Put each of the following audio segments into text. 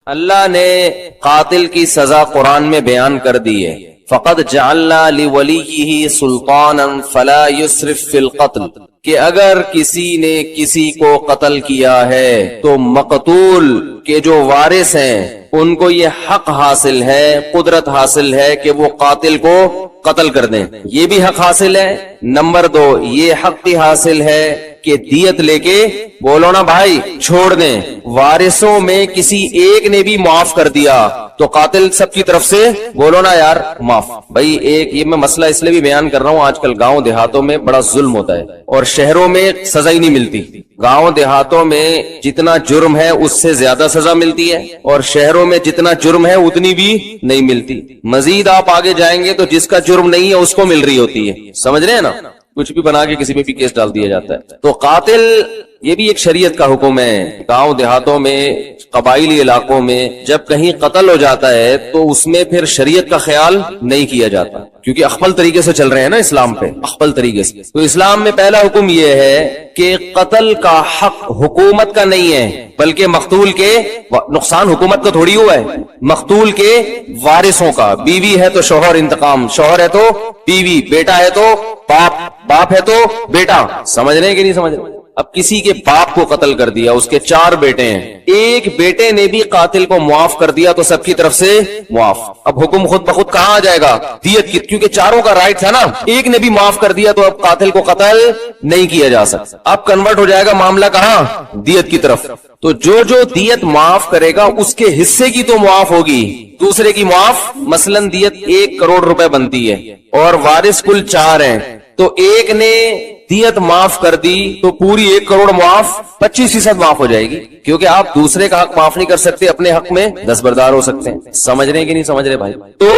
اللہ نے قاتل کی سزا قرآن میں بیان کر دی ہے، فقد جعلنا لولیہ سلطانا فلا یسرف فی القتل، کہ اگر کسی نے کسی کو قتل کیا ہے تو مقتول کے جو وارث ہیں ان کو یہ حق حاصل ہے، قدرت حاصل ہے کہ وہ قاتل کو قتل کر دیں، یہ بھی حق حاصل ہے۔ نمبر 2، یہ حق بھی حاصل ہے کہ دیت لے کے بولو نا بھائی چھوڑ دیں۔ وارثوں میں کسی ایک نے بھی معاف کر دیا تو قاتل سب کی طرف سے بولو نا یار معاف۔ بھائی ایک یہ میں مسئلہ اس لیے بھی بیان کر رہا ہوں، آج کل گاؤں دیہاتوں میں بڑا ظلم ہوتا ہے اور شہروں میں سزا ہی نہیں ملتی۔ گاؤں دیہاتوں میں جتنا جرم ہے اس سے زیادہ سزا ملتی ہے اور شہروں میں جتنا جرم ہے اتنی بھی نہیں ملتی۔ مزید آپ آگے جائیں گے تو جس کا جرم نہیں ہے اس کو مل رہی ہوتی ہے، سمجھ رہے ہیں نا، کچھ بھی بنا کے کسی پہ بھی کیس ڈال دیا جاتا ہے۔ تو قاتل یہ بھی ایک شریعت کا حکم ہے۔ گاؤں دیہاتوں میں، قبائلی علاقوں میں جب کہیں قتل ہو جاتا ہے تو اس میں پھر شریعت کا خیال نہیں کیا جاتا، کیونکہ اخفل طریقے سے چل رہے ہیں نا اسلام پہ، اخفل طریقے سے۔ تو اسلام میں پہلا حکم یہ ہے کہ قتل کا حق حکومت کا نہیں ہے بلکہ مقتول کے، نقصان حکومت کا تھوڑی ہوا ہے، مقتول کے وارثوں کا۔ بیوی ہے تو شوہر انتقام، شوہر ہے تو بیوی، بیٹا ہے تو باپ، باپ ہے تو بیٹا۔ سمجھ رہے ہیں کہ نہیں سمجھ رہے؟ اب کسی کے باپ کو قتل کر دیا، اس کے 4 بیٹے ہیں، ایک بیٹے نے بھی قاتل کو معاف کر دیا تو سب کی طرف سے معاف۔ اب حکم خود بخود کہاں آ جائے گا؟ دیت کی، کیونکہ چاروں کا رائٹ تھا نا، ایک نے بھی معاف کر دیا تو اب قاتل کو قتل نہیں کیا جا سکتا۔ اب کنورٹ ہو جائے گا معاملہ کہاں؟ دیت کی طرف۔ تو جو دیت معاف کرے گا اس کے حصے کی تو معاف ہوگی، دوسرے کی معاف، مثلاً دیت 1 کروڑ روپے بنتی ہے اور وارث کل 4 ہیں، تو ایک نے دیت معاف کر دی تو پوری 1 کروڑ معاف، 25% معاف ہو جائے گی، کیونکہ آپ دوسرے کا حق معاف نہیں کر سکتے، اپنے حق میں دستبردار ہو سکتے ہیں۔ سمجھ رہے ہیں کہ نہیں سمجھ رہے بھائی؟ تو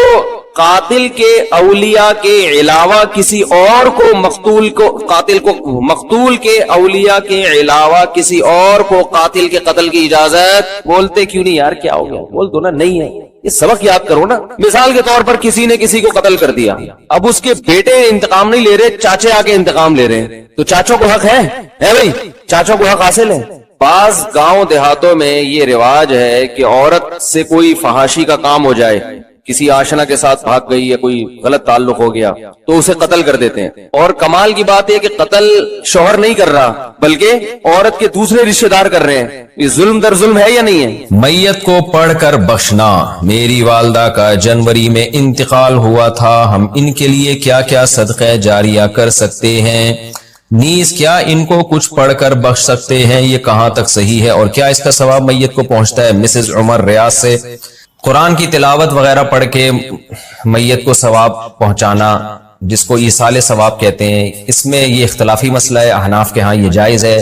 قاتل کے اولیاء کے علاوہ کسی اور کو، مقتول کو، قاتل کو، مقتول کے اولیاء کے علاوہ کسی اور کو قاتل کے قتل کی اجازت، بولتے کیوں نہیں یار، کیا ہو گیا؟ بول دو نا نہیں ہے، یہ سبق یاد کرو نا۔ مثال کے طور پر کسی نے کسی کو قتل کر دیا، اب اس کے بیٹے انتقام نہیں لے رہے، چاچے آ کے انتقام لے رہے ہیں، تو چاچوں کو حق ہے بھائی، چاچوں کو حق حاصل ہے۔ بعض گاؤں دیہاتوں میں یہ رواج ہے کہ عورت سے کوئی فحاشی کا کام ہو جائے، کسی آشنا کے ساتھ بھاگ گئی یا کوئی غلط تعلق ہو گیا تو اسے قتل کر دیتے ہیں، اور کمال کی بات ہے کہ قتل شوہر نہیں کر رہا بلکہ عورت کے دوسرے رشتہ دار کر رہے ہیں۔ یہ ظلم در ظلم ہے یا نہیں ہے؟ میت کو پڑھ کر بخشنا، میری والدہ کا جنوری میں انتقال ہوا تھا، ہم ان کے لیے کیا کیا صدقہ جاریہ کر سکتے ہیں؟ نیز کیا ان کو کچھ پڑھ کر بخش سکتے ہیں؟ یہ کہاں تک صحیح ہے اور کیا اس کا ثواب میت کو پہنچتا ہے؟ مسز عمر ریاض سے۔ قرآن کی تلاوت وغیرہ پڑھ کے میت کو ثواب پہنچانا، جس کو ایصال ثواب کہتے ہیں، اس میں یہ اختلافی مسئلہ ہے۔ احناف کے ہاں یہ جائز ہے،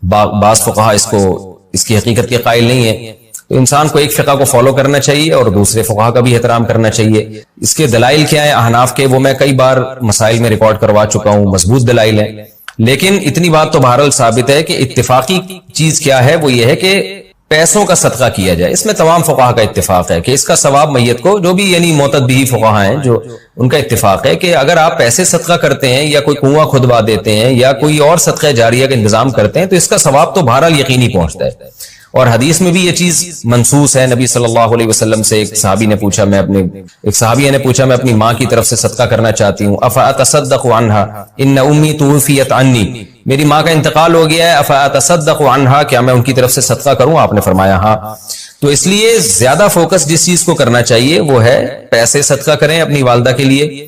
بعض فقہا اس کی حقیقت کے قائل نہیں ہے۔ تو انسان کو ایک فقہ کو فالو کرنا چاہیے اور دوسرے فقہا کا بھی احترام کرنا چاہیے۔ اس کے دلائل کیا ہیں احناف کے، وہ میں کئی بار مسائل میں ریکارڈ کروا چکا ہوں، مضبوط دلائل ہیں، لیکن اتنی بات تو بہرحال ثابت ہے کہ اتفاقی چیز کیا ہے، وہ یہ ہے کہ پیسوں کا صدقہ کیا جائے۔ اس میں تمام فقہا کا اتفاق ہے کہ اس کا ثواب میت کو، جو بھی یعنی معتد بھی فقہا ہیں جو ان کا اتفاق ہے کہ اگر آپ پیسے صدقہ کرتے ہیں یا کوئی کنواں کھدوا دیتے ہیں یا کوئی اور صدقہ جاریہ کا انتظام کرتے ہیں تو اس کا ثواب تو بہرحال یقینی پہنچتا ہے۔ اور حدیث میں بھی یہ چیز منصوص ہے۔ نبی صلی اللہ علیہ وسلم سے ایک صحابیہ نے پوچھا میں اپنی ماں کی طرف سے صدقہ کرنا چاہتی ہوں، افاتصدق عنہا ان امی توفیت عنی، میری ماں کا انتقال ہو گیا ہے، افاتصدق عنہا، کیا میں ان کی طرف سے صدقہ کروں؟ آپ نے فرمایا ہاں۔ تو اس لیے زیادہ فوکس جس چیز کو کرنا چاہیے وہ ہے پیسے صدقہ کریں اپنی والدہ کے لیے،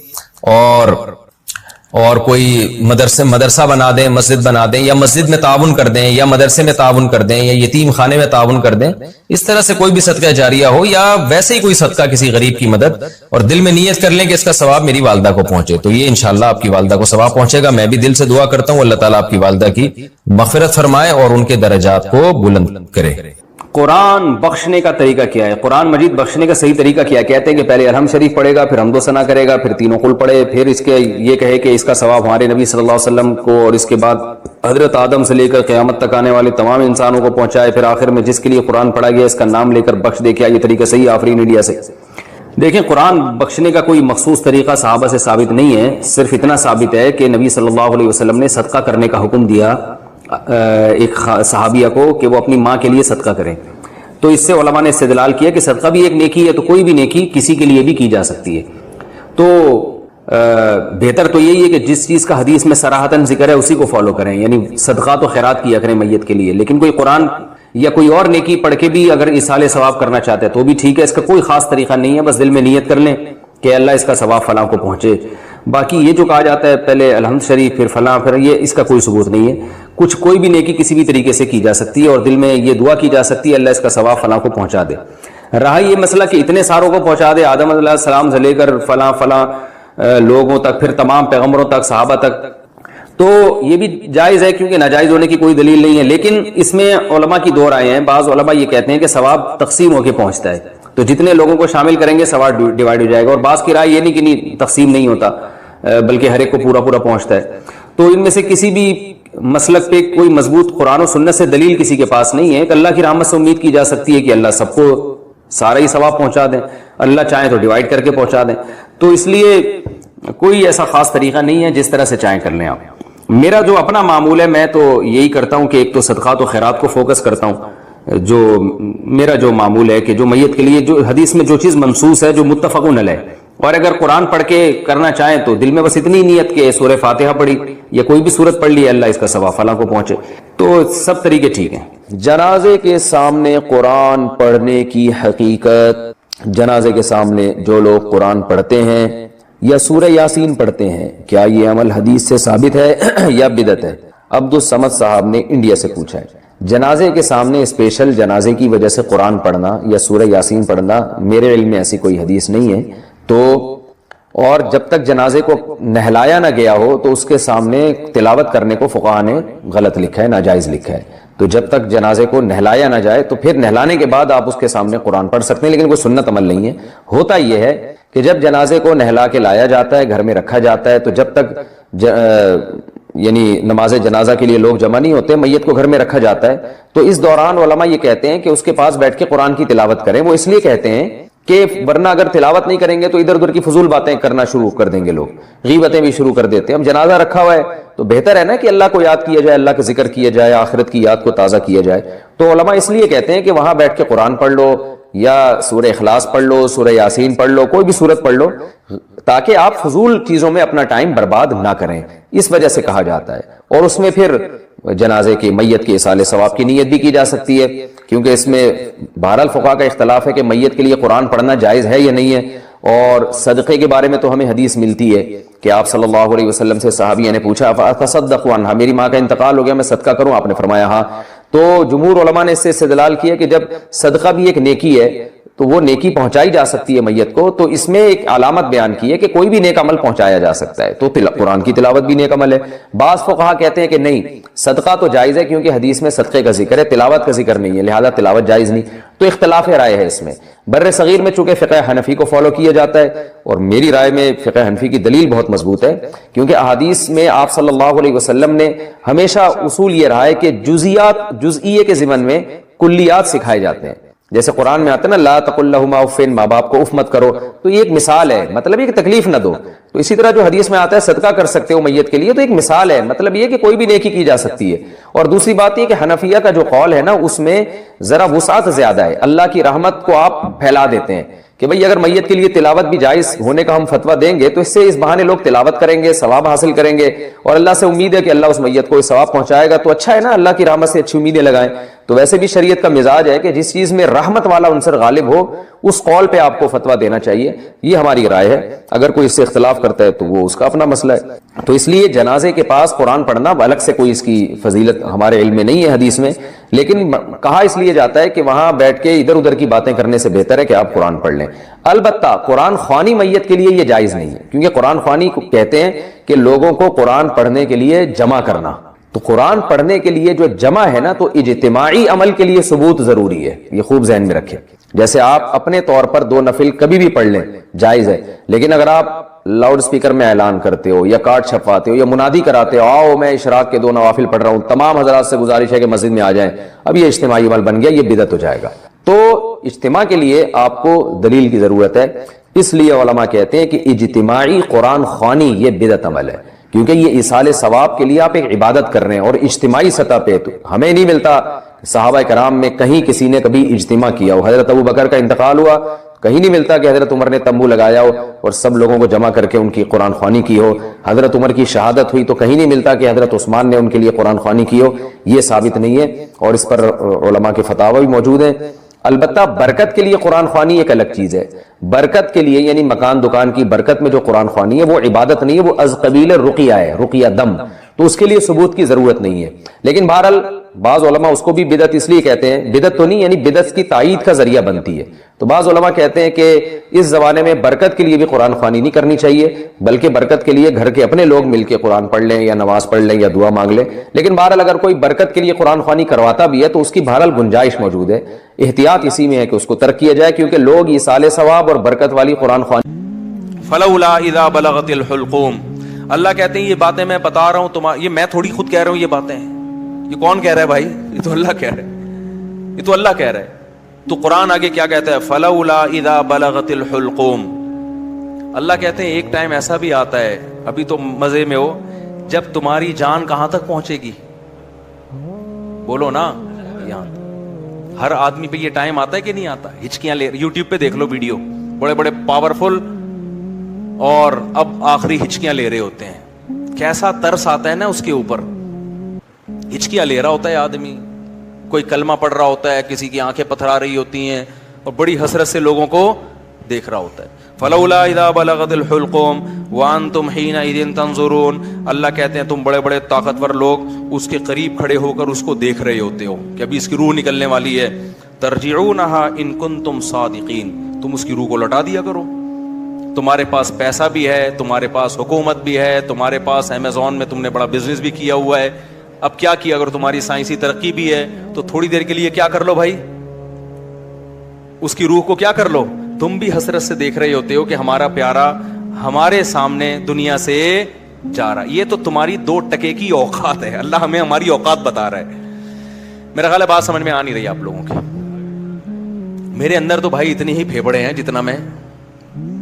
اور کوئی مدرسہ بنا دیں، مسجد بنا دیں، یا مسجد میں تعاون کر دیں، یا مدرسے میں تعاون کر دیں، یا یتیم خانے میں تعاون کر دیں۔ اس طرح سے کوئی بھی صدقہ جاریہ ہو یا ویسے ہی کوئی صدقہ کسی غریب کی مدد، اور دل میں نیت کر لیں کہ اس کا ثواب میری والدہ کو پہنچے، تو یہ انشاءاللہ آپ کی والدہ کو ثواب پہنچے گا۔ میں بھی دل سے دعا کرتا ہوں اللہ تعالیٰ آپ کی والدہ کی مغفرت فرمائے اور ان کے درجات کو بلند کرے۔ قرآن بخشنے کا طریقہ کیا ہے؟ قرآن مجید بخشنے کا صحیح طریقہ کیا ہے؟ کہتے ہیں کہ پہلے الحمد شریف پڑھے گا، پھر حمد و ثنا کرے گا، پھر تینوں قل پڑھے، پھر اس کے یہ کہے کہ اس کا ثواب ہمارے نبی صلی اللہ علیہ وسلم کو اور اس کے بعد حضرت آدم سے لے کر قیامت تک آنے والے تمام انسانوں کو پہنچائے، پھر آخر میں جس کے لیے قرآن پڑھا گیا اس کا نام لے کر بخش دے۔ کیا یہ طریقہ صحیح؟ آفرین انڈیا سے۔ دیکھیں، قرآن بخشنے کا کوئی مخصوص طریقہ صحابہ سے ثابت نہیں ہے، صرف اتنا ثابت ہے کہ نبی صلی اللہ علیہ وسلم نے صدقہ کرنے کا حکم دیا ایک صحابیہ کو کہ وہ اپنی ماں کے لیے صدقہ کریں۔ تو اس سے علماء نے استدلال کیا کہ صدقہ بھی ایک نیکی ہے، تو کوئی بھی نیکی کسی کے لیے بھی کی جا سکتی ہے۔ تو بہتر تو یہی ہے کہ جس چیز کا حدیث میں صراحتاً ذکر ہے اسی کو فالو کریں، یعنی صدقات و خیرات کیا کریں میت کے لیے، لیکن کوئی قرآن یا کوئی اور نیکی پڑھ کے بھی اگر ایصال ثواب کرنا چاہتے ہیں تو بھی ٹھیک ہے، اس کا کوئی خاص طریقہ نہیں ہے، بس دل میں نیت کر لیں کہ اللہ اس کا ثواب فلاں کو پہنچے۔ باقی یہ جو کہا جاتا ہے پہلے الحمد شریف پھر فلاں پھر یہ، اس کا کوئی ثبوت نہیں ہے۔ کوئی بھی نیکی کسی بھی طریقے سے کی جا سکتی ہے اور دل میں یہ دعا کی جا سکتی ہے اللہ اس کا ثواب فلاں کو پہنچا دے۔ رہا یہ مسئلہ کہ اتنے ساروں کو پہنچا دے، آدم علیہ السلام سے لے کر فلاں فلاں لوگوں تک، پھر تمام پیغمبروں تک، صحابہ تک، تو یہ بھی جائز ہے کیونکہ ناجائز ہونے کی کوئی دلیل نہیں ہے۔ لیکن اس میں علماء کی دو رائے ہیں، بعض علماء یہ کہتے ہیں کہ ثواب تقسیم ہو کے پہنچتا ہے، تو جتنے لوگوں کو شامل کریں گے ثواب ڈیوائڈ ہو جائے گا، اور بعض کی رائے یہ نہیں کہ نہیں تقسیم نہیں ہوتا بلکہ ہر ایک کو پورا پورا پہنچتا ہے۔ تو ان میں سے کسی بھی مسلک پہ کوئی مضبوط قرآن و سنت سے دلیل کسی کے پاس نہیں ہے کہ اللہ کی رحمت سے امید کی جا سکتی ہے کہ اللہ سب کو سارا ہی ثواب پہنچا دیں، اللہ چاہیں تو ڈیوائڈ کر کے پہنچا دیں۔ تو اس لیے کوئی ایسا خاص طریقہ نہیں ہے، جس طرح سے چاہیں کر لیں آپ۔ میرا جو اپنا معمول ہے، میں تو یہی کرتا ہوں کہ ایک تو صدقات و خیرات کو فوکس کرتا ہوں، جو میرا جو معمول ہے کہ جو میت کے لیے جو حدیث میں جو چیز منصوص ہے، جو متفقون علیہ، اور اگر قرآن پڑھ کے کرنا چاہیں تو دل میں بس اتنی نیت کہ سورہ فاتحہ پڑھی یا کوئی بھی سورت پڑھ لی، اللہ اس کا ثواب فلاں کو پہنچے، تو سب طریقے ٹھیک ہیں۔ جنازے کے سامنے قرآن پڑھنے کی حقیقت، جنازے کے سامنے جو لوگ قرآن پڑھتے ہیں یا سورہ یاسین پڑھتے ہیں، کیا یہ عمل حدیث سے ثابت ہے یا بدعت ہے؟ عبد الصمد صاحب نے انڈیا سے پوچھا ہے۔ جنازے کے سامنے اسپیشل جنازے کی وجہ سے قرآن پڑھنا یا سورہ یاسین پڑھنا میرے علم میں ایسی کوئی حدیث نہیں ہے، تو اور جب تک جنازے کو نہلایا نہ گیا ہو تو اس کے سامنے تلاوت کرنے کو فقہاء نے غلط لکھا ہے، ناجائز لکھا ہے۔ تو جب تک جنازے کو نہلایا نہ جائے تو پھر نہلانے کے بعد آپ اس کے سامنے قرآن پڑھ سکتے ہیں، لیکن کوئی سنت عمل نہیں ہے۔ ہوتا یہ ہے کہ جب جنازے کو نہلا کے لایا جاتا ہے، گھر میں رکھا جاتا ہے، تو جب تک یعنی نماز جنازہ کے لیے لوگ جمع نہیں ہوتے، میت کو گھر میں رکھا جاتا ہے، تو اس دوران علماء یہ کہتے ہیں کہ اس کے پاس بیٹھ کے قرآن کی تلاوت کریں۔ وہ اس لیے کہتے ہیں کہ ورنہ اگر تلاوت نہیں کریں گے تو ادھر ادھر کی فضول باتیں کرنا شروع کر دیں گے، لوگ غیبتیں بھی شروع کر دیتے ہیں۔ اب جنازہ رکھا ہوا ہے تو بہتر ہے نا کہ اللہ کو یاد کیا جائے، اللہ کا ذکر کیا جائے، آخرت کی یاد کو تازہ کیا جائے۔ تو علماء اس لیے کہتے ہیں کہ وہاں بیٹھ کے قرآن پڑھ لو یا سورہ اخلاص پڑھ لو، سورہ یاسین پڑھ لو، کوئی بھی سورت پڑھ لو، تاکہ آپ فضول چیزوں میں اپنا ٹائم برباد نہ کریں، اس وجہ سے کہا جاتا ہے۔ اور اس میں پھر جنازے کی میت کے ایصال ثواب کی نیت بھی کی جا سکتی ہے، کیونکہ اس میں بہرحال فقہاء کا اختلاف ہے کہ میت کے لیے قرآن پڑھنا جائز ہے یا نہیں ہے۔ اور صدقے کے بارے میں تو ہمیں حدیث ملتی ہے کہ آپ صلی اللہ علیہ وسلم سے صحابیہ نے پوچھا فَأَتَصَدَّقُ عَنْهَا، میری ماں کا انتقال ہو گیا، میں صدقہ کروں؟ آپ نے فرمایا ہاں۔ تو جمہور علماء نے اس سے استدلال کیا کہ جب صدقہ بھی ایک نیکی ہے تو وہ نیکی پہنچائی جا سکتی ہے میت کو، تو اس میں ایک علامت بیان کی ہے کہ کوئی بھی نیک عمل پہنچایا جا سکتا ہے، تو قرآن کی تلاوت بھی نیک عمل ہے۔ بعض فقہا کہتے ہیں کہ نہیں، صدقہ تو جائز ہے کیونکہ حدیث میں صدقے کا ذکر ہے، تلاوت کا ذکر نہیں ہے، لہذا تلاوت جائز نہیں۔ تو اختلاف رائے ہے اس میں۔ بر صغیر میں چونکہ فقہ حنفی کو فالو کیا جاتا ہے، اور میری رائے میں فقہ حنفی کی دلیل بہت مضبوط ہے، کیونکہ احادیث میں آپ صلی اللہ علیہ وسلم نے ہمیشہ اصول یہ رہا ہے کہ جزئیے کے ضمن میں کلیات سکھائے جاتے ہیں۔ جیسے قرآن میں آتا ہے نا لا تقل لہما اف، ماں باپ کو اف مت کرو، تو یہ ایک مثال ہے، مطلب یہ کہ تکلیف نہ دو۔ تو اسی طرح جو حدیث میں آتا ہے صدقہ کر سکتے ہو میت کے لیے، تو ایک مثال ہے، مطلب یہ کہ کوئی بھی نیکی کی جا سکتی ہے۔ اور دوسری بات یہ کہ حنفیہ کا جو قول ہے نا اس میں ذرا وسعت زیادہ ہے، اللہ کی رحمت کو آپ پھیلا دیتے ہیں کہ بھئی اگر میت کے لیے تلاوت بھی جائز ہونے کا ہم فتویٰ دیں گے تو اس سے اس بہانے لوگ تلاوت کریں گے، ثواب حاصل کریں گے، اور اللہ سے امید ہے کہ اللہ اس میت کو ثواب پہنچائے گا، تو اچھا ہے نا، اللہ کی رحمت سے اچھی امیدیں لگائیں۔ تو ویسے بھی شریعت کا مزاج ہے کہ جس چیز میں رحمت والا عنصر غالب ہو اس قول پہ آپ کو فتویٰ دینا چاہیے، یہ ہماری رائے ہے۔ اگر کوئی اس سے اختلاف کرتا ہے تو وہ اس کا اپنا مسئلہ ہے۔ تو اس لیے جنازے کے پاس قرآن پڑھنا الگ سے کوئی اس کی فضیلت ہمارے علم میں نہیں ہے حدیث میں، لیکن کہا اس لیے جاتا ہے کہ وہاں بیٹھ کے ادھر ادھر کی باتیں کرنے سے بہتر ہے کہ آپ قرآن پڑھ لیں۔ البتہ قرآن خوانی میت کے لیے یہ جائز نہیں ہے، کیونکہ قرآن خوانی کو کہتے ہیں کہ لوگوں کو قرآن پڑھنے کے لیے جمع کرنا۔ تو قرآن پڑھنے کے لیے جو جمع ہے نا، تو اجتماعی عمل کے لیے ثبوت ضروری ہے، یہ خوب ذہن میں رکھیں۔ جیسے آپ اپنے طور پر 2 نفل کبھی بھی پڑھ لیں، جائز ہے، لیکن اگر آپ لاؤڈ سپیکر میں اعلان کرتے ہو یا کارڈ چھپواتے ہو یا منادی کراتے ہو آؤ میں اشراق کے 2 نوافل پڑھ رہا ہوں، تمام حضرات سے گزارش ہے کہ مسجد میں آ جائیں، اب یہ اجتماعی عمل بن گیا، یہ بدعت ہو جائے گا۔ تو اجتماع کے لیے آپ کو دلیل کی ضرورت ہے، اس لیے علماء کہتے ہیں کہ اجتماعی قرآن خوانی یہ بدعت عمل ہے، کیونکہ یہ ایصال ثواب کے لیے آپ ایک عبادت کر رہے ہیں اور اجتماعی سطح پہ. تو ہمیں نہیں ملتا صحابہ کرام میں کہیں کسی نے کبھی اجتماع کیا ہو. حضرت ابو بکر کا انتقال ہوا, کہیں نہیں ملتا کہ حضرت عمر نے تمبو لگایا ہو اور سب لوگوں کو جمع کر کے ان کی قرآن خوانی کی ہو. حضرت عمر کی شہادت ہوئی تو کہیں نہیں ملتا کہ حضرت عثمان نے ان کے لیے قرآن خوانی کی ہو. یہ ثابت نہیں ہے, اور اس پر علماء کے فتاوی بھی موجود ہیں. البتہ برکت کے لیے قرآن خوانی ایک الگ چیز ہے. برکت کے لیے یعنی مکان دکان کی برکت میں جو قرآن خوانی ہے وہ عبادت نہیں ہے, وہ از قبیل رقیہ ہے, رقیہ دم, تو اس کے لیے ثبوت کی ضرورت نہیں ہے. لیکن بہرحال بعض علماء اس کو بھی بدعت اس لیے کہتے ہیں, بدعت تو نہیں یعنی بدعت کی تائید کا ذریعہ بنتی ہے. تو بعض علماء کہتے ہیں کہ اس زمانے میں برکت کے لیے بھی قرآن خوانی نہیں کرنی چاہیے, بلکہ برکت کے لیے گھر کے اپنے لوگ مل کے قرآن پڑھ لیں یا نماز پڑھ لیں یا دعا مانگ لیں. لیکن بہرحال اگر کوئی برکت کے لیے قرآن خوانی کرواتا بھی ہے تو اس کی بہرحال گنجائش موجود ہے. احتیاط اسی میں ہے کہ اس کو ترک کیا جائے, کیونکہ لوگ ایصال ثواب اور برکت والی قرآن خوانی. فلولا اذا بلغت الحلقوم, اللہ کہتے ہیں یہ باتیں میں بتا رہا ہوں, یہ میں تھوڑی خود کہہ رہا ہوں, یہ باتیں ہیں. یہ کون کہہ رہا ہے بھائی؟ یہ تو اللہ کہہ رہا ہے, یہ تو اللہ کہہ رہا ہے. تو قرآن آگے کیا کہتا ہے؟ فلولا اذا بلغت الحلقوم. اللہ کہتے ہیں ایک ٹائم ایسا بھی آتا ہے, ابھی تو مزے میں ہو, جب تمہاری جان کہاں تک پہنچے گی؟ بولو نا, یہاں. ہر آدمی پہ یہ ٹائم آتا ہے کہ نہیں آتا؟ ہچکیاں لے, یوٹیوب پہ دیکھ لو ویڈیو, بڑے بڑے پاورفل اور اب آخری ہچکیاں لے رہے ہوتے ہیں. کیسا ترس آتا ہے نا اس کے اوپر. ہچکیاں لے رہا ہوتا ہے آدمی, کوئی کلمہ پڑھ رہا ہوتا ہے, کسی کی آنکھیں پتھرا رہی ہوتی ہیں اور بڑی حسرت سے لوگوں کو دیکھ رہا ہوتا ہے. فلولا اذا بلغت الحلقوم وانتم حينئذ تنظرون. اللہ کہتے ہیں تم بڑے بڑے طاقتور لوگ اس کے قریب کھڑے ہو کر اس کو دیکھ رہے ہوتے ہو کہ ابھی اس کی روح نکلنے والی ہے. ترجعونها ان کنتم صادقین, تم اس کی روح کو لوٹا دیا کرو. تمہارے پاس پیسہ بھی ہے, تمہارے پاس حکومت بھی ہے, تمہارے پاس امیزون میں تم نے بڑا بزنس بھی کیا ہوا ہے. اب کیا کیا, اگر تمہاری سائنسی ترقی بھی ہے تو تھوڑی دیر کے لیے کیا کر لو بھائی, اس کی روح کو کیا کر لو. تم بھی حسرت سے دیکھ رہے ہوتے ہو کہ ہمارا پیارا ہمارے سامنے دنیا سے جا رہا. یہ تو تمہاری 2 ٹکے کی اوقات ہے. اللہ ہمیں ہماری اوقات بتا رہا ہے. میرا خیال ہے بات سمجھ میں آ نہیں رہی آپ لوگوں کی. میرے اندر تو بھائی اتنے ہی پھیپڑے ہیں جتنا میں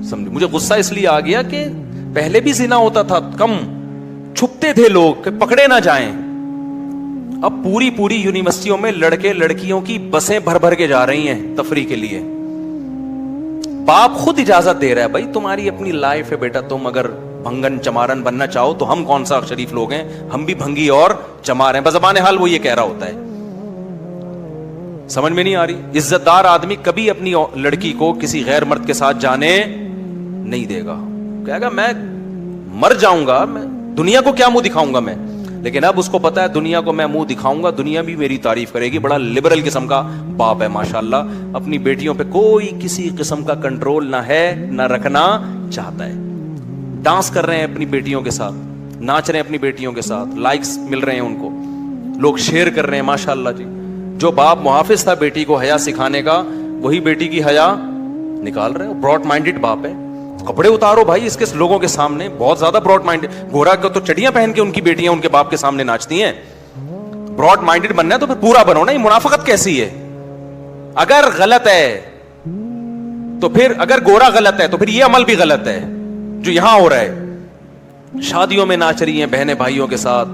سمجھ. مجھے غصہ اس لیے آ گیا کہ پہلے بھی زنا ہوتا تھا, کم چھپتے تھے لوگ کہ پکڑے نہ جائیں. اب پوری پوری یونیورسٹیوں میں لڑکے لڑکیوں کی بسیں بھر بھر کے جا رہی ہیں تفریح کے لیے. باپ خود اجازت دے رہا ہے, بھائی تمہاری اپنی لائف ہے بیٹا, تم اگر بھنگن چمارن بننا چاہو تو ہم کون سا شریف لوگ ہیں, ہم بھی بھنگی اور چمار ہیں. بزبان حال وہ یہ کہہ رہا ہوتا ہے. سمجھ میں نہیں آ رہی. عزت دار آدمی کبھی اپنی لڑکی کو کسی غیر مرد کے ساتھ جانے نہیں دے گا. کہے گا میں مر جاؤں گا, میں دنیا کو کیا منہ دکھاؤں گا میں. لیکن اب اس کو پتا ہے دنیا کو میں منہ دکھاؤں گا, دنیا بھی میری تعریف کرے گی. بڑا لبرل قسم کا باپ ہے ماشاءاللہ. اپنی بیٹیوں پہ کوئی کسی قسم کا کنٹرول نہ ہے, نہ رکھنا چاہتا ہے. ڈانس کر رہے ہیں اپنی بیٹیوں کے ساتھ, ناچ رہے ہیں اپنی بیٹیوں کے ساتھ, لائکس مل رہے ہیں ان کو, لوگ شیئر کر رہے ہیں ماشاءاللہ جی. جو باپ محافظ تھا بیٹی کو حیا سکھانے کا, وہی بیٹی کی حیا نکال رہے. براڈ مائنڈڈ باپ ہے. کپڑے اتارو بھائی اس کے لوگوں کے سامنے, بہت زیادہ براڈ مائنڈ. گورا کو تو چڑیاں پہن کے ان کی بیٹیاں ان کے باپ کے سامنے ناچتی ہیں. براڈ مائنڈڈ بننا ہے تو پھر پورا بنو نا. یہ منافقت کیسی ہے؟ اگر غلط ہے تو پھر, اگر گورا غلط ہے تو پھر یہ عمل بھی غلط ہے جو یہاں ہو رہا ہے. شادیوں میں ناچ رہی ہیں بہنیں بھائیوں کے ساتھ.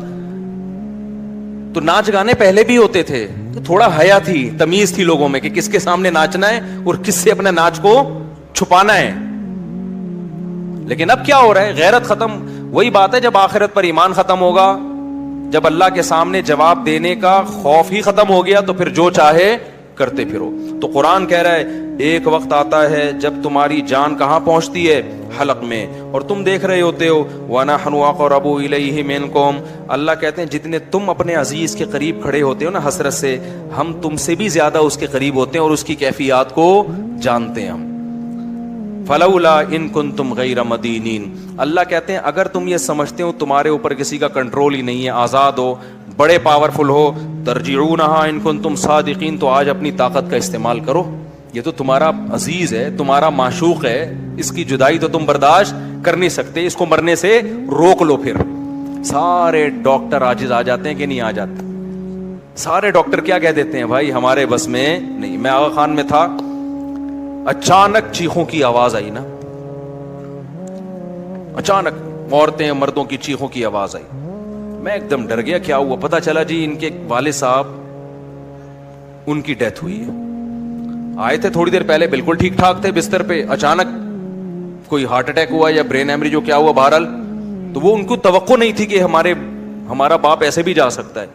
تو ناچ گانے پہلے بھی ہوتے تھے, تو تھوڑا حیا تھی, تمیز تھی لوگوں میں کہ کس کے سامنے ناچنا ہے اور کس سے اپنے ناچ کو چھپانا ہے. لیکن اب کیا ہو رہا ہے, غیرت ختم. وہی بات ہے جب آخرت پر ایمان ختم ہوگا, جب اللہ کے سامنے جواب دینے کا خوف ہی ختم ہو گیا, تو پھر جو چاہے کرتے پھرو. تو قرآن کہہ رہا ہے ایک وقت آتا ہے جب تمہاری جان کہاں پہنچتی ہے, حلق میں, اور تم دیکھ رہے ہوتے ہو. وَنَحْنُ أَقْرَبُ إِلَيْهِ مِنْكُمْ. اللہ کہتے ہیں جتنے تم اپنے عزیز کے قریب کھڑے ہوتے ہو نا حسرت سے, ہم تم سے بھی زیادہ اس کے قریب ہوتے ہیں اور اس کی کیفیات کو جانتے ہیں ہم. فلولا ان کنتم غیر مدینین. اللہ کہتے ہیں اگر تم یہ سمجھتے ہو تمہارے اوپر کسی کا کنٹرول ہی نہیں ہے, آزاد ہو, بڑے پاورفل ہو, ترجعونها ان کنتم صادقین, تو آج اپنی طاقت کا استعمال کرو. یہ تو تمہارا عزیز ہے, تمہارا معشوق ہے, اس کی جدائی تو تم برداشت کر نہیں سکتے, اس کو مرنے سے روک لو. پھر سارے ڈاکٹر عاجز آ جاتے ہیں کہ نہیں آ جاتے؟ سارے ڈاکٹر کیا کہہ دیتے ہیں, بھائی ہمارے بس میں نہیں. میں آغا خان میں تھا, اچانک چیخوں کی آواز آئی نا, اچانک عورتیں مردوں کی چیخوں کی آواز آئی. میں ایک دم ڈر گیا, کیا ہوا؟ پتا چلا جی ان کے والد صاحب ان کی ڈیتھ ہوئی ہے. آئے تھے تھوڑی دیر پہلے بالکل ٹھیک ٹھاک تھے بستر پہ, اچانک کوئی ہارٹ اٹیک ہوا یا برین ہیمریج جو کیا ہوا بہرحال, تو وہ ان کو توقع نہیں تھی کہ ہمارا باپ ایسے بھی جا سکتا ہے.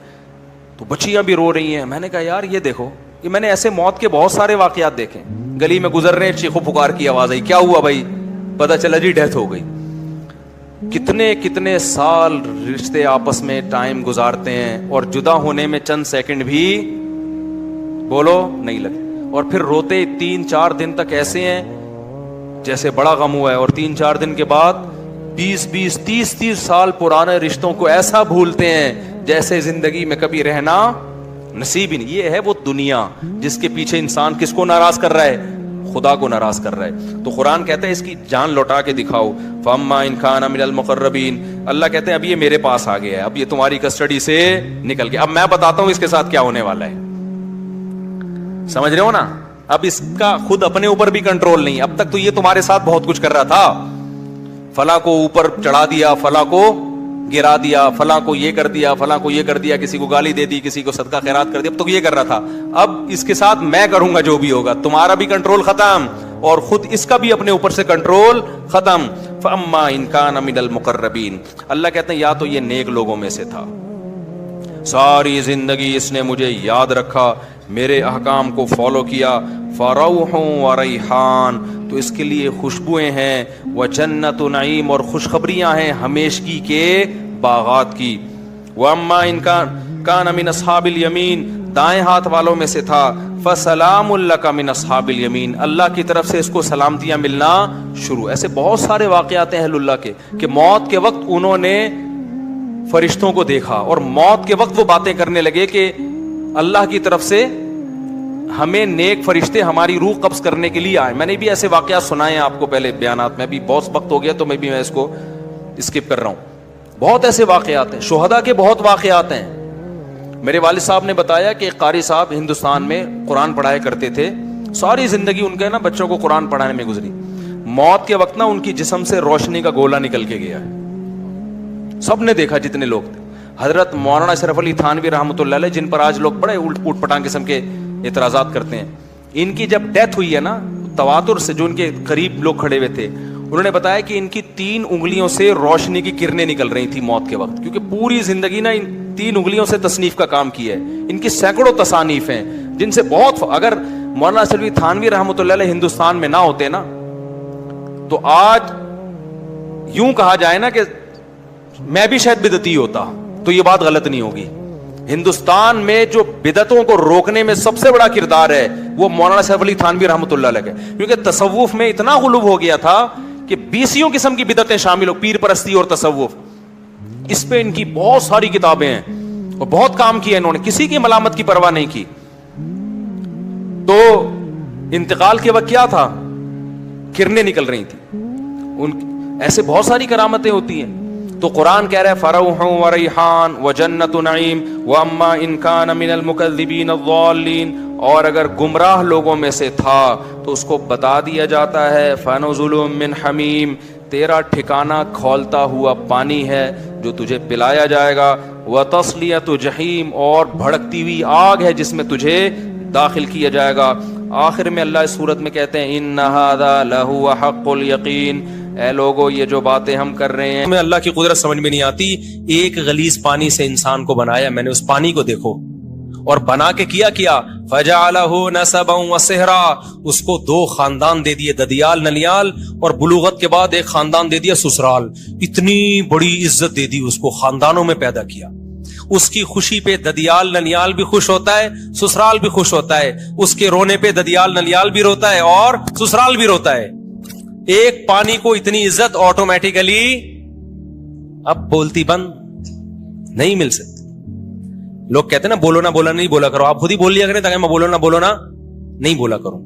تو بچیاں بھی رو رہی ہیں. میں نے کہا یار یہ دیکھو, کہ میں نے ایسے موت کے بہت سارے واقعات دیکھے. گلی میں گزر رہے ہیں, چیخو پکار کی آواز آئی, کیا ہوا بھائی؟ پتا چلا جی ڈیتھ ہو گئی. کتنے کتنے سال رشتے آپس میں ٹائم گزارتے ہیں اور جدا ہونے میں چند سیکنڈ بھی بولو نہیں لگے, اور پھر روتے 3-4 دن تک ایسے ہیں جیسے بڑا غم ہوا ہے, اور 3-4 دن کے بعد 20-20 30-30 سال پرانے رشتوں کو ایسا بھولتے ہیں جیسے زندگی میں کبھی رہنا نصیب ہی نہیں. یہ ہے وہ دنیا جس کے پیچھے انسان کس کو ناراض کر رہا ہے؟ خدا کو ناراض کر رہا ہے. تو قرآن کہتا ہے اس کی جان لوٹا کے دکھاؤ. فَأَمَّا إِنْ كَانَ مِنَ الْمُقَرَّبِينَ, اللہ کہتے ہیں اب یہ میرے پاس آ گیا ہے, اب یہ تمہاری کسٹڈی سے نکل گیا. اب میں بتاتا ہوں اس کے ساتھ کیا ہونے والا ہے. سمجھ رہے ہو نا؟ اب اس کا خود اپنے اوپر بھی کنٹرول نہیں. اب تک تو یہ تمہارے ساتھ بہت کچھ کر رہا تھا, فلاں کو اوپر چڑھا دیا, فلاں کو گرا دیا, فلاں کو یہ کر دیا, فلاں کو یہ کر دیا, کسی کو گالی دے دی, کسی کو صدقہ خیرات کر دیا. اب تو یہ کر رہا تھا, اب اس کے ساتھ میں کروں گا جو بھی ہوگا. تمہارا بھی کنٹرول ختم اور خود اس کا بھی اپنے اوپر سے کنٹرول ختم. فَأَمَّا إِنْ كَانَ مِنَ الْمُقَرَّبِينَ, اللہ کہتے ہیں یا تو یہ نیک لوگوں میں سے تھا, ساری زندگی اس نے مجھے یاد رکھا, میرے احکام کو فالو کیا. فَرَوْحٌ وَرَيْحَانٌ, تو اس کے لیے خوشبوئیں ہیں, وَجَنَّتُ نَعِيمٌ, اور خوشخبریاں ہیں ہمیشگی کے باغات کی. وَأَمَّا إِنْ كَانَ مِنْ أَصْحَابِ الْيَمِينِ, دائیں ہاتھ والوں میں سے تھا. فَسَلَامٌ لَكَ مِنْ أَصْحَابِ الْيَمِينِ, اللہ کی طرف سے اس کو سلامتیاں ملنا شروع. ایسے بہت سارے واقعات ہیں اہل اللہ کے کہ موت کے وقت انہوں نے فرشتوں کو دیکھا اور موت کے وقت وہ باتیں کرنے لگے کہ اللہ کی طرف سے ہمیں نیک فرشتے ہماری روح قبض کرنے کے لیے آئے. میں نے بھی ایسے واقعات سنائے ہیں آپ کو پہلے بیانات میں, بھی بہت وقت ہو گیا تو میں اس کو اسکپ کر رہا ہوں. بہت ایسے واقعات ہیں, شہداء کے بہت واقعات ہیں. میرے والد صاحب نے بتایا کہ ایک قاری صاحب ہندوستان میں قرآن پڑھایا کرتے تھے, ساری زندگی ان کے نا بچوں کو قرآن پڑھانے میں گزری. موت کے وقت نا ان کی جسم سے روشنی کا گولا نکل کے گیا ہے, سب نے دیکھا جتنے لوگ تھے. حضرت مولانا اشرف علی تھانوی رحمۃ اللہ علیہ, جن پر آج لوگ بڑے اوٹ پٹانگ قسم کے اعتراضات کرتے ہیں, ان کی جب ڈیتھ ہوئی ہے نا, تواتر سے جو ان کے قریب لوگ کھڑے ہوئے تھے انہوں نے بتایا کہ ان کی 3 انگلیوں سے روشنی کی کرنیں نکل رہی تھی موت کے وقت, کیونکہ پوری زندگی نا ان 3 انگلیوں سے تصنیف کا کام کیا ہے. ان کی سینکڑوں تصانیف ہیں جن سے بہت, اگر مولانا اشرف علی تھانوی رحمۃ اللہ علیہ ہندوستان میں نہ ہوتے نا تو آج یوں کہا جائے نا کہ میں بھی شاید بدعتی ہوتا, تو یہ بات غلط نہیں ہوگی. ہندوستان میں جو بدعتوں کو روکنے میں سب سے بڑا کردار ہے وہ مولانا اشرف علی تھانوی رحمۃ اللہ علیہ کا, کیونکہ تصوف میں اتنا غلو ہو گیا تھا کہ 20 قسم کی بدعتیں شامل ہو, پیر پرستی اور تصوف, اس پہ ان کی بہت ساری کتابیں ہیں اور بہت کام کیا انہوں نے, کسی کی ملامت کی پرواہ نہیں کی. تو انتقال کے وقت کیا تھا, کرنیں نکل رہی تھی. ایسے بہت ساری کرامتیں ہوتی ہیں. تو قرآن کہہ رہا ہے فروح وریحان وجنت نعیم واما ان کان من المکذبین الضالین, اور اگر گمراہ لوگوں میں سے تھا تو اس کو بتا دیا جاتا ہے فنزل من حمیم, تیرا ٹھکانہ کھولتا ہوا پانی ہے جو تجھے پلایا جائے گا, وتصلیۃ جحیم, اور بھڑکتی ہوئی آگ ہے جس میں تجھے داخل کیا جائے گا. آخر میں اللہ اس صورت میں کہتے ہیں ان ھذا لہو حق الیقین, اے لوگو یہ جو باتیں ہم کر رہے ہیں ہمیں اللہ کی قدرت سمجھ میں نہیں آتی. ایک غلیظ پانی سے انسان کو بنایا, میں نے اس پانی کو دیکھو, اور بنا کے کیا فجعلہ نسبا وصہرا, اس کو 2 خاندان دے دیے, ددیال ننیال, اور بلوغت کے بعد ایک خاندان دے دیا سسرال. اتنی بڑی عزت دے دی اس کو, خاندانوں میں پیدا کیا. اس کی خوشی پہ ددیال ننیال بھی خوش ہوتا ہے, سسرال بھی خوش ہوتا ہے. اس کے رونے پہ ددیال ننیال بھی روتا ہے اور سسرال بھی روتا ہے. ایک پانی کو اتنی عزت آٹومیٹیکلی اب بولتی بند نہیں مل سکتی. لوگ کہتے ہیں نا بولو نہ نہیں بولا کرو, آپ خود ہی بول لیا کریں تاکہ میں بولو نہ نہیں بولا کروں,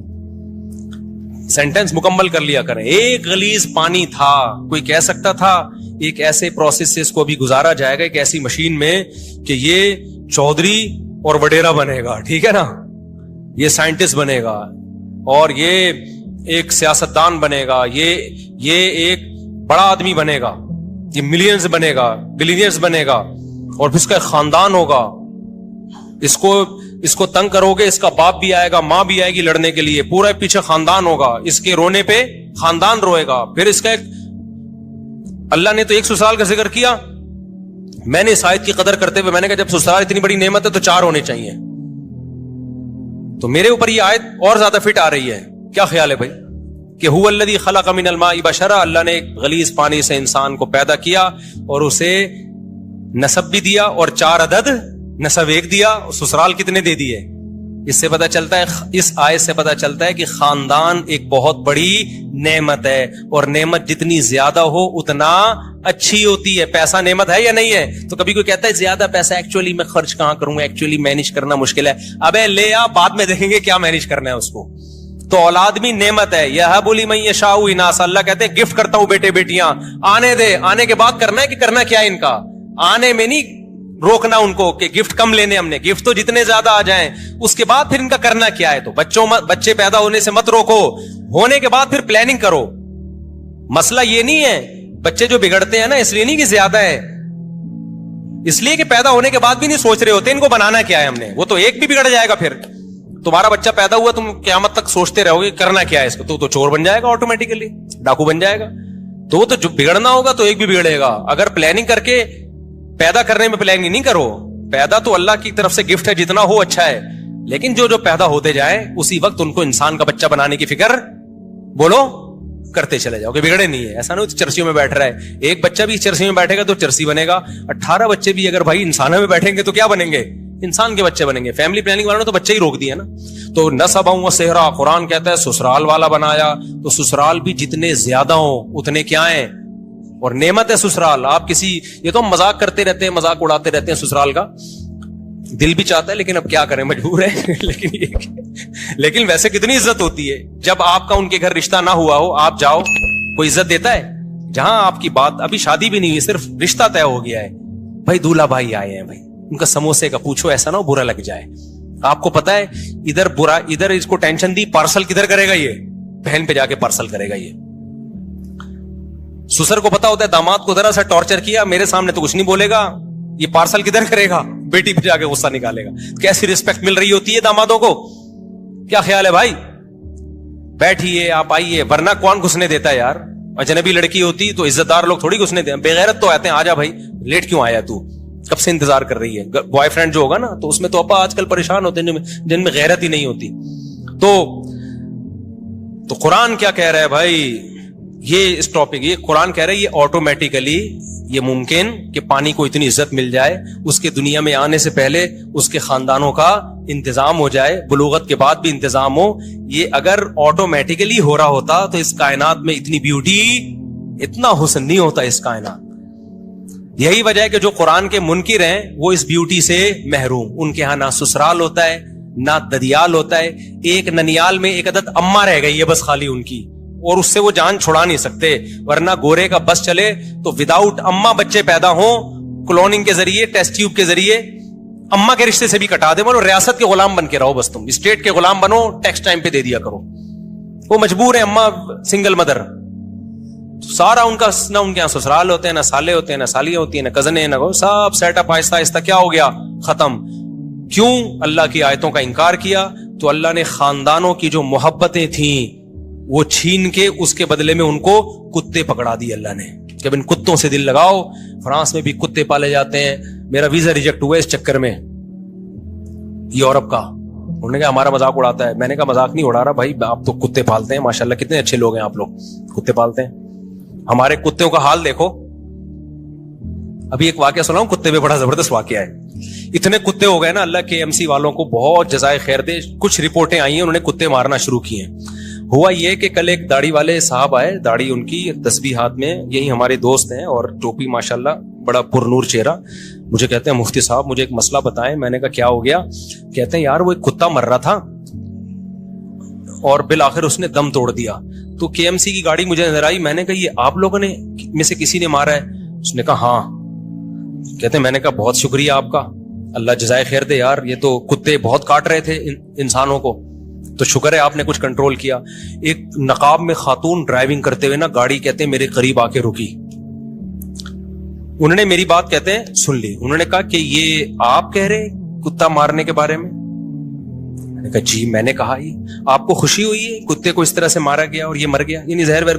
سینٹینس مکمل کر لیا کریں. ایک غلیظ پانی تھا, کوئی کہہ سکتا تھا ایک ایسے پروسیس سے اس کو ابھی گزارا جائے گا, ایک ایسی مشین میں کہ یہ چودھری اور وڈیرا بنے گا, ٹھیک ہے نا, یہ سائنٹسٹ بنے گا, اور یہ ایک سیاستدان بنے گا, یہ ایک بڑا آدمی بنے گا, یہ ملینز بنے گا, بلینئرز بنے گا, اور پھر اس کا ایک خاندان ہوگا. اس کو تنگ کرو گے, اس کا باپ بھی آئے گا, ماں بھی آئے گی لڑنے کے لیے, پورا پیچھے خاندان ہوگا, اس کے رونے پہ خاندان روئے گا. پھر اس کا ایک, اللہ نے تو ایک سسرال کا ذکر کیا, میں نے اس آیت کی قدر کرتے ہوئے میں نے کہا جب سسرال اتنی بڑی نعمت ہے تو 4 ہونے چاہیے. تو میرے اوپر یہ آیت اور زیادہ فٹ آ رہی ہے. کیا خیال ہے بھائی کہ هو الذی خلق من الماء بشرا, اللہ نے ایک غلیظ پانی سے انسان کو پیدا کیا اور اسے نسب بھی دیا اور 4 عدد نسب ایک دیا, سسرال کتنے دے دیے. اس سے پتہ چلتا ہے, اس آیت سے پتہ چلتا ہے کہ خاندان ایک بہت بڑی نعمت ہے, اور نعمت جتنی زیادہ ہو اتنا اچھی ہوتی ہے. پیسہ نعمت ہے یا نہیں ہے؟ تو کبھی کوئی کہتا ہے زیادہ پیسہ ایکچولی میں خرچ کہاں کروں گا, ایکچولی مینیج کرنا مشکل ہے. ابے لے آ, بعد میں دیکھیں گے کیا مینیج کرنا ہے اس کو. تو اولاد بھی نعمت ہے. یہب لمن یشاء اناثا, اللہ کہتے ہیں گفٹ کرتا ہوں بیٹے بیٹیاں, آنے دے, آنے کے بعد کرنا ہے کہ کرنا کیا ہے ان کا, آنے میں نہیں روکنا ان کو کہ گفٹ کم لینے ہم نے, گفٹ تو جتنے زیادہ آ جائیں, اس کے بعد پھر ان کا کرنا کیا ہے. تو بچے پیدا ہونے سے مت روکو, ہونے کے بعد پھر پلاننگ کرو. مسئلہ یہ نہیں ہے بچے جو بگڑتے ہیں نا, اس لیے نہیں کہ زیادہ ہے, اس لیے کہ پیدا ہونے کے بعد بھی نہیں سوچ رہے ہوتے ان کو بنانا کیا ہے ہم نے. وہ تو ایک بھی بگڑ جائے گا, پھر تمہارا بچہ پیدا ہوا تم قیامت تک سوچتے رہو گے کرنا کیا ہے اس کو, تو چور بن جائے گا, آٹومیٹیکلی ڈاکو بن جائے گا. تو وہ تو جو بگڑنا ہوگا تو ایک بھی بگڑے گا. اگر پلاننگ کر کے پیدا کرنے میں پلاننگ نہیں کرو, پیدا تو اللہ کی طرف سے گفٹ ہے, جتنا ہو اچھا ہے, لیکن جو پیدا ہوتے جائے اسی وقت ان کو انسان کا بچہ بنانے کی فکر بولو کرتے چلے جاؤ کہ بگڑے نہیں ہے. ایسا نہیں چرسیوں میں بیٹھ رہا ہے, ایک بچہ بھی چرسی میں بیٹھے گا تو چرسی بنے گا, 18 بچے بھی اگر بھائی انسانوں میں بیٹھیں گے تو کیا بنیں گے, انسان کے بچے بنیں گے. فیملی پلاننگ والوں نے تو بچے ہی روک دیا نا. تو نسبا و صہرا, قرآن کہتا ہے سسرال والا بنایا, تو سسرال بھی جتنے زیادہ ہوں اتنے کیا ہیں, اور نعمت ہے سسرال. آپ کسی, یہ تو ہم مذاق کرتے رہتے ہیں, مذاق اڑاتے رہتے ہیں سسرال کا, دل بھی چاہتا ہے لیکن اب کیا کریں, مجبور ہے. لیکن ویسے کتنی عزت ہوتی ہے جب آپ کا ان کے گھر رشتہ نہ ہوا ہو, آپ جاؤ, کوئی عزت دیتا ہے. جہاں آپ کی بات ابھی شادی بھی نہیں ہوئی, صرف رشتہ طے ہو گیا ہے, بھائی دولہا بھائی آئے ہیں, بھائی ان کا سموسے کا پوچھو, ایسا نہ ہو برا لگ جائے. آپ کو پتا ہے ادھر برا, ادھر اس کو ٹینشن دی, پارسل کدھر کرے گا, یہ بہن پہ جا کے پارسل کرے گا. یہ سسر کو پتا ہوتا ہے داماد کو ذرا سا ٹارچر کیا, میرے سامنے تو کچھ نہیں بولے گا, یہ پارسل کدھر کرے گا, بیٹی پہ جا کے غصہ نکالے گا. کیسی رسپیکٹ مل رہی ہوتی ہے دامادوں کو. کیا خیال ہے بھائی, بیٹھیے آپ آئیے, ورنہ کون گھسنے دیتا ہے یار. اجنبی لڑکی ہوتی تو عزت دار لوگ تھوڑی گھسنے دیتے, بےغیرت تو آتے ہیں, آجا بھائی لیٹ کیوں آیا, تو کب سے انتظار کر رہی ہے. بوائے فرینڈ جو ہوگا نا, تو اس میں تو اپا آج کل پریشان ہوتے ہیں جن میں غیرت ہی نہیں ہوتی. تو قرآن کیا کہہ رہا ہے بھائی, یہ اس ٹاپک, یہ قرآن کہہ رہا ہے یہ آٹومیٹیکلی یہ ممکن کہ پانی کو اتنی عزت مل جائے, اس کے دنیا میں آنے سے پہلے اس کے خاندانوں کا انتظام ہو جائے, بلوغت کے بعد بھی انتظام ہو. یہ اگر آٹومیٹیکلی ہو رہا ہوتا تو اس کائنات میں اتنی بیوٹی, اتنا حسن نہیں ہوتا اس کائنات. یہی وجہ ہے کہ جو قرآن کے منکر ہیں وہ اس بیوٹی سے محروم. ان کے ہاں نہ سسرال ہوتا ہے نہ ددیال ہوتا ہے, ایک ننیال میں ایک عدد اماں رہ گئی ہے بس خالی ان کی, اور اس سے وہ جان چھڑا نہیں سکتے. ورنہ گورے کا بس چلے تو وداؤٹ اماں بچے پیدا ہوں, کلوننگ کے ذریعے, ٹیسٹ ٹیوب کے ذریعے, اماں کے رشتے سے بھی کٹا دے, بولو ریاست کے غلام بن کے رہو, بس تم اسٹیٹ کے غلام بنو, ٹیکس ٹائم پہ دے دیا کرو. وہ مجبور ہے, اماں سنگل مدر, سارا ان کا نہ ان کے یہاں سسرال ہوتے ہیں, نہ سالے ہوتے ہیں, نہ سالیاں ہوتی ہیں, نہ کزنیں, نہ سب سیٹ اپ آہستہ آہستہ کیا ہو گیا, ختم. کیوں؟ اللہ کی آیتوں کا انکار کیا. تو اللہ نے خاندانوں کی جو محبتیں تھیں وہ چھین کے اس کے بدلے میں ان کو کتے پکڑا دی اللہ نے, کہ اب ان کتوں سے دل لگاؤ. فرانس میں بھی کتے پالے جاتے ہیں, میرا ویزا ریجیکٹ ہوا اس چکر میں یورپ کا. انہوں نے کہا ہمارا مذاق اڑاتا ہے. میں نے کہا مذاق نہیں اڑا رہا بھائی, آپ تو کتے پالتے ہیں, ماشاءاللہ کتنے اچھے لوگ ہیں آپ لوگ, کتے پالتے ہیں. ہمارے کتوں کا حال دیکھو. ابھی ایک واقعہ سناؤں, کتے پہ بڑا زبردست واقعہ ہے. اتنے کتے ہو گئے نا, اللہ کے ایم سی والوں کو بہت جزائے خیر دے. کچھ رپورٹیں آئی ہیں, انہوں نے کتے مارنا شروع کیے ہیں. ہوا یہ کہ کل ایک داڑھی والے صاحب آئے, داڑھی ان کی, تسبیح ہاتھ میں, یہی ہمارے دوست ہیں, اور ٹوپی ماشاءاللہ, بڑا پرنور چہرہ. مجھے کہتے ہیں مفتی صاحب مجھے ایک مسئلہ بتائیں. میں نے کہا کیا ہو گیا؟ کہتے ہیں یار وہ ایک کتا مر رہا تھا اور بالآخر اس نے دم توڑ دیا. تو کے ایم سی کی گاڑی مجھے نظر آئی. میں نے کہا یہ آپ لوگوں نے میں سے کسی نے مارا ہے؟ اس نے کہا ہاں. کہتے ہیں میں نے کہا بہت شکریہ آپ کا, اللہ جزائے خیر دے یار, یہ تو کتے بہت کاٹ رہے تھے انسانوں کو, تو شکر ہے آپ نے کچھ کنٹرول کیا. ایک نقاب میں خاتون ڈرائیونگ کرتے ہوئے نا گاڑی, کہتے ہیں میرے قریب آ کے رکی. انہوں نے میری بات کہتے ہیں سن لی. انہوں نے کہا کہ یہ آپ کہہ رہے کتا مارنے کے بارے میں؟ میں نے کہا جی میں نے کہا. یہ آپ کو خوشی ہوئی ہے کتے کو اس طرح سے مارا گیا اور یہ مر گیا؟ یعنی زہر وہر